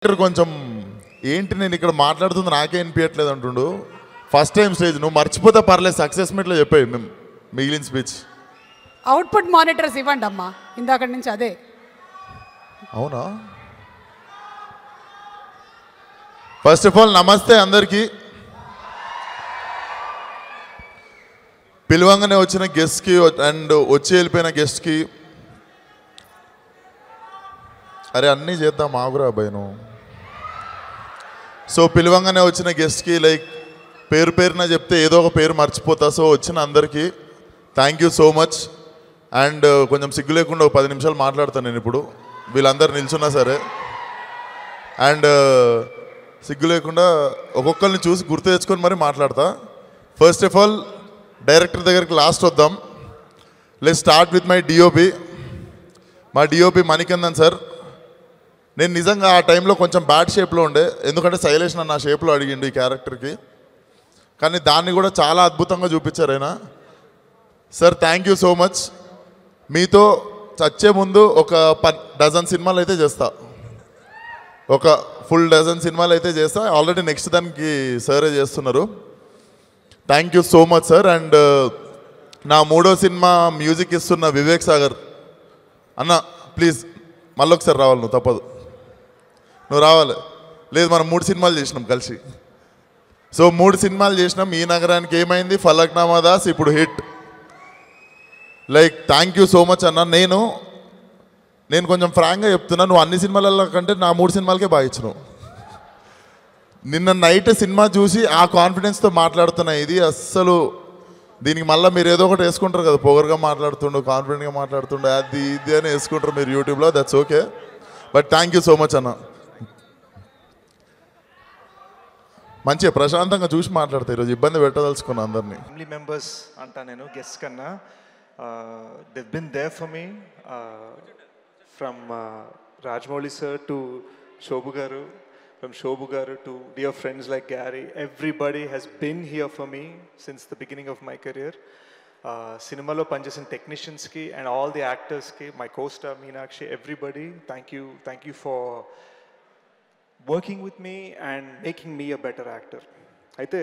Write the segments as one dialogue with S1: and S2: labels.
S1: కొంచెం ఏంటి నేను ఇక్కడ మాట్లాడుతుంది నాకే వినిపించట్లేదు అంటుండు. ఫస్ట్ టైం స్టేజ్ నువ్వు మర్చిపోతే పర్లేదు, సక్సెస్ మీట్లో చెప్పాయి మేము మిగిలిన స్పీచ్.
S2: అవుట్పుట్ మానిటర్స్ ఇవ్వండి అమ్మా, ఇందాక నుంచి అదే.
S1: అవునా? ఫస్ట్ ఆఫ్ ఆల్ నమస్తే అందరికీ. పిలవంగానే వచ్చిన గెస్ట్కి అండ్ వచ్చి వెళ్ళిపోయిన గెస్ట్కి, అరే అన్నీ చేద్దాం ఆగురా అబ్బాయి నువ్వు. సో పిలవంగానే వచ్చిన గెస్ట్కి లైక్ పేరు పేరున చెప్తే ఏదో ఒక పేరు మర్చిపోతా. సో వచ్చిన అందరికీ thank you so much. And కొంచెం సిగ్గు లేకుండా ఒక 10 నిమిషాలు మాట్లాడతాను నేను ఇప్పుడు, వీళ్ళందరూ నిల్చున్నా సరే. అండ్ సిగ్గు లేకుండా ఒక్కొక్కరిని చూసి గుర్తు తెచ్చుకొని మరి మాట్లాడతా. ఫస్ట్ ఆఫ్ ఆల్ డైరెక్టర్ దగ్గరికి లాస్ట్ వద్దాం. Let's start with my DOP. మా డిఓపి మణికందన్ సార్. నేను నిజంగా ఆ టైంలో కొంచెం బ్యాడ్ షేప్లో ఉండే, ఎందుకంటే శైలేష్ నన్ను ఆ షేప్లో అడిగిండు ఈ క్యారెక్టర్కి, కానీ దాన్ని కూడా చాలా అద్భుతంగా చూపించారు ఆయన. Sir thank you so much. మీతో చచ్చే ముందు ఒక 10 సినిమాలు అయితే చేస్తా, ఒక ఫుల్ 10 సినిమాలు అయితే చేస్తా. ఆల్రెడీ నెక్స్ట్ దానికి సరే చేస్తున్నారు. Thank you so much sir. And నా 3వ సినిమా మ్యూజిక్ ఇస్తున్న వివేక్ సాగర్ అన్న, ప్లీజ్ మళ్ళీ ఒకసారి రావాలి, నువ్వు తప్పదు, నువ్వు రావాలి. లేదు మనం 3 సినిమాలు చేసినాం కలిసి. సో 3 సినిమాలు చేసినాం. ఈ నగరానికి ఏమైంది, ఫలక్నామా దాస్, ఇప్పుడు hit. Like thank you so much అన్న. నేను కొంచెం ఫ్రాంక్గా చెప్తున్నా, నువ్వు అన్ని సినిమాల కంటే నా 3 సినిమాలకే బాగా ఇచ్చినావు. నిన్న నైట్ సినిమా చూసి ఆ కాన్ఫిడెన్స్తో మాట్లాడుతున్నా. ఇది అస్సలు దీనికి మళ్ళీ మీరు ఏదో ఒకటి వేసుకుంటారు కదా, పొగరుగా మాట్లాడుతుండు, కాన్ఫిడెంట్గా మాట్లాడుతుండు, అది ఇది అని వేసుకుంటారు మీరు యూట్యూబ్లో, that's okay. But thank you so much అన్న. మంచిగా ప్రశాంతంగా చూసి మాట్లాడతాయి, ఈరోజు ఇబ్బంది పెట్టదలుచుకున్నా అందరినీ.
S3: ఫ్యామిలీ మెంబర్స్ అంటా నేను, గెస్ట్ కన్నా they been there for me, from Rajamouli sir to Shobu గారు, from Shobhu garu to dear friends like Gary. Everybody has been here for me since the beginning of my career. Cinema lo panchesin technicians ki and all the actors ki, my co-star Meenakshi, everybody, thank you for working with me and making me a better actor. Aithe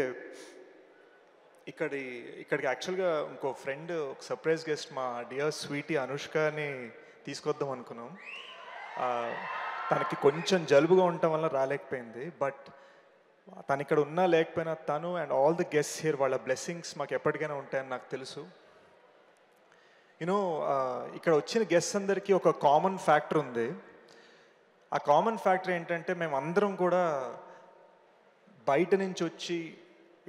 S3: ikkadiki actually ga inko friend oka surprise guest ma dear sweetie Anushka ni తీసుకొద్దాం అనుకున్నాం. తనకి కొంచెం జలుబుగా ఉండటం వల్ల రాలేకపోయింది. But తను ఇక్కడ ఉన్నా లేకపోయినా తను and all the guests here వాళ్ళ బ్లెస్సింగ్స్ మాకు ఎప్పటికైనా ఉంటాయని నాకు తెలుసు. యూనో ఇక్కడ వచ్చిన గెస్ట్స్ అందరికీ ఒక కామన్ ఫ్యాక్టర్ ఉంది. ఆ కామన్ ఫ్యాక్టర్ ఏంటంటే మేము అందరం కూడా బయట నుంచి వచ్చి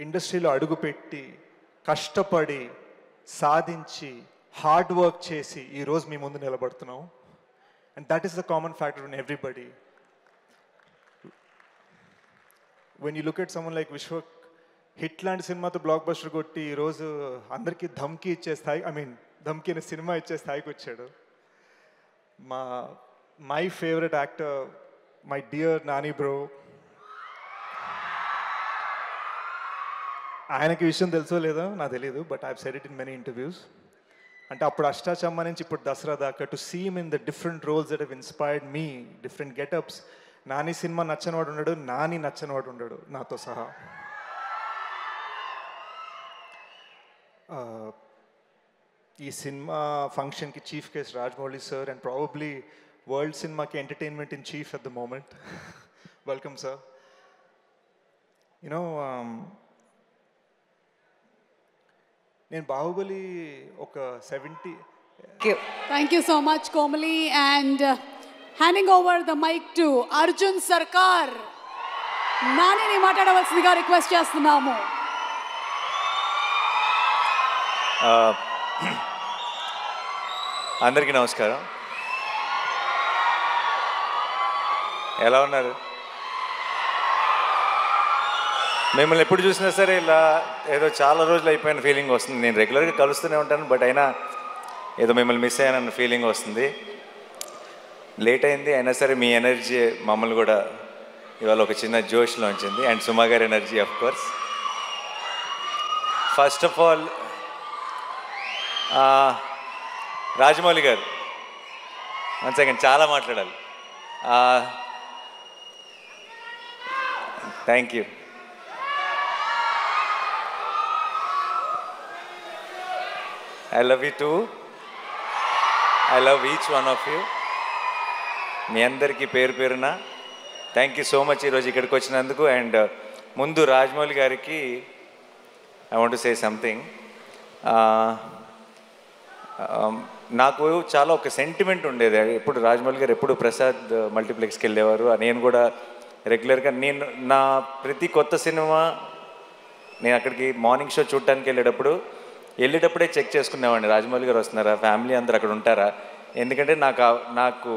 S3: ఇండస్ట్రీలో అడుగుపెట్టి కష్టపడి సాధించి హార్డ్ వర్క్ చేసి ఈరోజు మీ ముందు నిలబడుతున్నాం. And that is the common factor in everybody. When you look at someone like Vishwak, Hitland cinema to blockbuster kotti ee roju andarki dhamki icche sthai, I mean dhamki ane cinema icche sthai ku vachadu. My favorite actor, my dear Nani bro, ఆయనకి విషయం తెలుసో లేదో నాకు తెలియదు, but I have said it in many interviews. అంటే అప్పుడు అష్టాచమ్మ నుంచి ఇప్పుడు దసరా దాకా to see him in the different roles that have inspired me, different getups. Nani cinema నచ్చనివాడు ఉండడు, నాని నచ్చనివాడు ఉండడు నాతో సహా. ఈ సినిమా ఫంక్షన్కి chief guest Rajamouli sir and probably world సినిమాకి entertainment in chief at the moment. Welcome sir. You know నేను బాహుబలి ఒక 70.
S2: Thank you so much Komali. And handing over the mic to Arjun Sarkar. నానిని మాట్లాడవలసిందిగా రిక్వెస్ట్ చేస్తున్నాము.
S4: అందరికీ నమస్కారం. ఎలా ఉన్నారు? మిమ్మల్ని ఎప్పుడు చూసినా సరే ఇలా ఏదో చాలా రోజులు అయిపోయిన ఫీలింగ్ వస్తుంది. నేను రెగ్యులర్గా కలుస్తూనే ఉంటాను, బట్ అయినా ఏదో మిమ్మల్ని మిస్ అయ్యానన్న ఫీలింగ్ వస్తుంది. లేట్ అయింది అయినా సరే మీ ఎనర్జీ మమ్మల్ని కూడా ఇవాళ ఒక చిన్న జోష్లో ఉంచింది. అండ్ సుమా గారి energy of course. First of all Rajamouli గారు, 1 సెకండ్, చాలా మాట్లాడాలి. Thank you. I love you too. I love each one of you. మీ అందరికీ పేరు పేరున థ్యాంక్ యూ సో మచ్ ఈరోజు ఇక్కడికి వచ్చినందుకు. అండ్ ముందు రాజమౌళి గారికి I want to say something. నాకు చాలా ఒక సెంటిమెంట్ ఉండేది. ఎప్పుడు రాజమౌళి గారు ఎప్పుడు ప్రసాద్ మల్టీప్లెక్స్కి వెళ్ళేవారు, నేను కూడా రెగ్యులర్గా నేను నా ప్రతి కొత్త సినిమా నేను అక్కడికి మార్నింగ్ షో చూడటానికి వెళ్ళేటప్పుడే చెక్ చేసుకునేవాడిని, రాజమౌళి గారు వస్తున్నారా, ఫ్యామిలీ అందరు అక్కడ ఉంటారా. ఎందుకంటే నాకు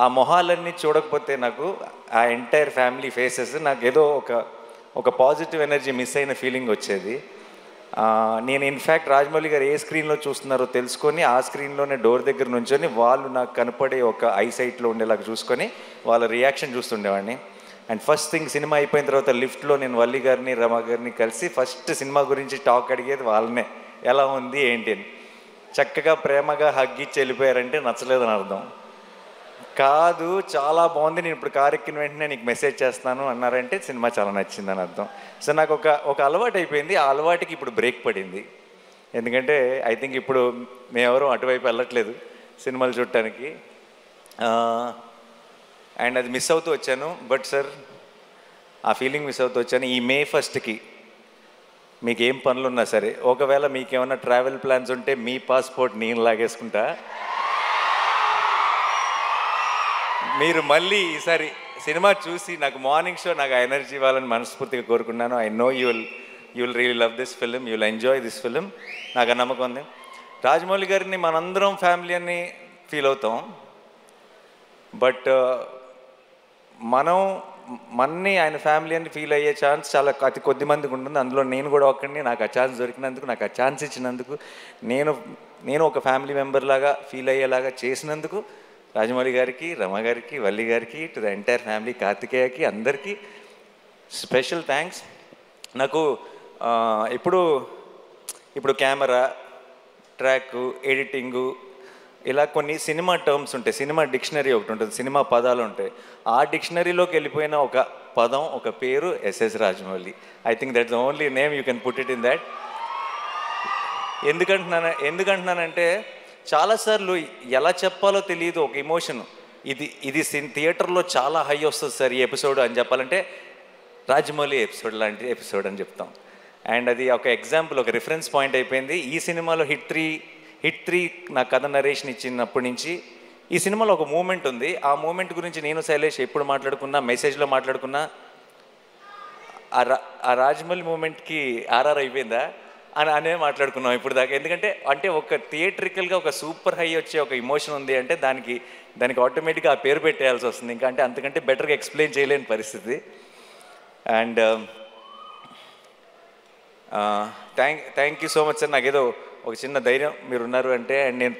S4: ఆ మొహాలన్నీ చూడకపోతే నాకు ఆ ఎంటైర్ ఫ్యామిలీ ఫేసెస్ నాకు ఏదో ఒక పాజిటివ్ ఎనర్జీ మిస్ అయిన ఫీలింగ్ వచ్చేది. నేను ఇన్ఫ్యాక్ట్ రాజమౌళి గారు ఏ స్క్రీన్లో చూస్తున్నారో తెలుసుకొని ఆ స్క్రీన్లోనే డోర్ దగ్గర నుంచొని వాళ్ళు నాకు కనపడే ఒక ఐసైట్లో ఉండేలాగా చూసుకొని వాళ్ళ రియాక్షన్ చూస్తుండేవాడిని. అండ్ ఫస్ట్ థింగ్ సినిమా అయిపోయిన తర్వాత లిఫ్ట్లో నేను వల్లి గారిని రమ గారిని కలిసి ఫస్ట్ సినిమా గురించి టాక్ అడిగేది వాళ్ళనే, ఎలా ఉంది ఏంటి అని. చక్కగా ప్రేమగా హగ్గిచ్చి వెళ్ళిపోయారంటే నచ్చలేదని అర్థం కాదు, చాలా బాగుంది, నేను ఇప్పుడు కారు ఎక్కిన వెంటనే నీకు మెసేజ్ చేస్తాను అన్నారంటే సినిమా చాలా నచ్చిందని అర్థం. సో నాకు ఒక అలవాటు అయిపోయింది. ఆ అలవాటుకి ఇప్పుడు బ్రేక్ పడింది. ఎందుకంటే ఐ థింక్ ఇప్పుడు మేమెవరూ అటువైపు వెళ్ళట్లేదు సినిమాలు చూడటానికి. అండ్ అది మిస్ అవుతూ వచ్చాను. బట్ సార్ ఆ ఫీలింగ్ మిస్ అవుతూ వచ్చాను. ఈ May 1st మీకు ఏం పనులు ఉన్నా సరే, ఒకవేళ మీకు ఏమైనా ట్రావెల్ ప్లాన్స్ ఉంటే మీ పాస్పోర్ట్ నేను లాగేసుకుంటా. మీరు మళ్ళీ ఈసారి సినిమా చూసి నాకు మార్నింగ్ షో నాకు ఎనర్జీ ఇవ్వాలని మనస్ఫూర్తిగా కోరుకున్నాను. I know you will really love this film, you will enjoy this film, నాకు ఆ నమ్మకం ఉంది. రాజమౌళి గారిని మనందరం ఫ్యామిలీ అని ఫీల్ అవుతాం. బట్ మన్ని ఆయన ఫ్యామిలీ అని ఫీల్ అయ్యే ఛాన్స్ చాలా అతి కొద్ది మందికి ఉంటుంది. అందులో నేను కూడా ఒక్కడిని. నాకు ఆ ఛాన్స్ దొరికినందుకు, నాకు ఆ ఛాన్స్ ఇచ్చినందుకు, నేను ఒక ఫ్యామిలీ మెంబర్ లాగా ఫీల్ అయ్యేలాగా చేసినందుకు రాజమౌళి గారికి, రమ గారికి, వల్లి గారికి, టు ద ఎంటైర్ ఫ్యామిలీ, కార్తికేయకి, అందరికీ స్పెషల్ థ్యాంక్స్. నాకు ఇప్పుడు కెమెరా, ట్రాక్, ఎడిటింగు, ఇలా కొన్ని సినిమా టర్మ్స్ ఉంటాయి. సినిమా డిక్షనరీ ఒకటి ఉంటుంది, సినిమా పదాలు ఉంటాయి. ఆ డిక్షనరీలోకి వెళ్ళిపోయిన ఒక పదం, ఒక పేరు SS Rajamouli. I think that's the only name you can put it in that. ఎందుకంటున్నానంటే చాలాసార్లు ఎలా చెప్పాలో తెలియదు ఒక ఎమోషన్. ఇది థియేటర్లో చాలా హై వస్తుంది సార్ ఈ ఎపిసోడ్ అని చెప్పాలంటే రాజమౌళి ఎపిసోడ్ లాంటి ఎపిసోడ్ అని చెప్తాం. అండ్ అది ఒక ఎగ్జాంపుల్, ఒక రిఫరెన్స్ పాయింట్ అయిపోయింది. ఈ సినిమాలో హిట్ త్రీ నా కథ నరేషన్ ఇచ్చినప్పటి నుంచి ఈ సినిమాలో ఒక మూమెంట్ ఉంది. ఆ మూమెంట్ గురించి నేను శైలేష్ ఎప్పుడు మాట్లాడుకున్నా, మెసేజ్లో మాట్లాడుకున్నా, ఆ రాజమౌళి మూమెంట్కి ఆర్ఆర్ అయిపోయిందా అనే మాట్లాడుకున్నాం ఇప్పుడు దాకా. ఎందుకంటే ఒక థియేట్రికల్గా ఒక సూపర్ హై వచ్చే ఒక ఎమోషన్ ఉంది అంటే దానికి ఆటోమేటిక్గా ఆ పేరు పెట్టేయాల్సి వస్తుంది. ఇంకా అంతకంటే బెటర్గా ఎక్స్ప్లెయిన్ చేయలేని పరిస్థితి. And thank you so much sir. నాకు ఏదో ఒక చిన్న ధైర్యం మీరు ఉన్నారు అంటే. అండ్ నేను